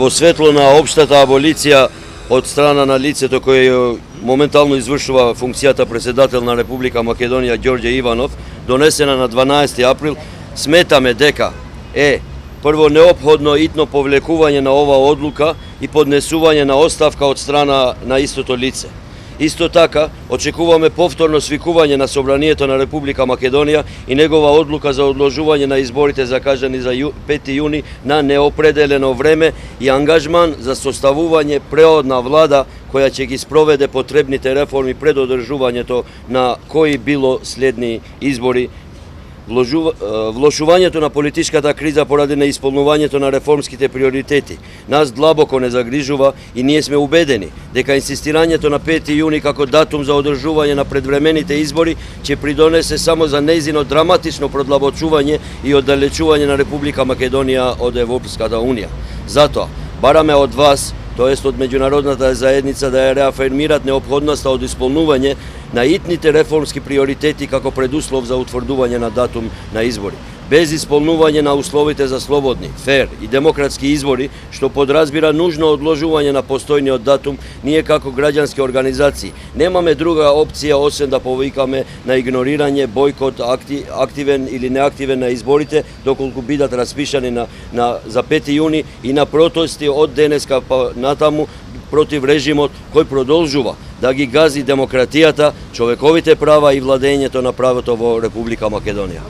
Во светло на општата аболиција од страна на лицето кој моментално извршува функцијата председател на Република Македонија Ѓорѓе Иванов, донесена на 12 април, сметаме дека е прво неопходно итно повлекување на оваа одлука и поднесување на оставка од страна на истото лице. Исто така, очекуваме повторно свикување на Собранието на Република Македонија и негова одлука за одложување на изборите закажани за 5 јуни на неопределено време и ангажман за составување преодна влада која ќе ги спроведе потребните реформи пред одржувањето на кои било следни избори. Влошувањето на политичката криза поради неисполнувањето на реформските приоритети нас длабоко не загрижува и ние сме убедени дека инсистирањето на 5 јуни како датум за одржување на предвремените избори ќе придонесе само за нејзино драматично продлабочување и оддалечување на Република Македонија од Европската Унија. Затоа, бараме од вас, тоест од меѓународната заедница, да ја реафирмират неопходноста од исполнување на итните реформски приоритети како предуслов за утврдување на датум на избори. Без исполнување на условите за слободни, фер и демократски избори, што подразбира нужно одложување на постојниот датум, ние како граѓански организации немаме друга опција освен да повикаме на игнорирање, бойкот, активен или неактивен на изборите, доколку бидат распишани за 5 јуни и на протести од денеска па натаму против режимот кој продолжува да ги гази демократијата, човековите права и владењето на правото во Република Македонија.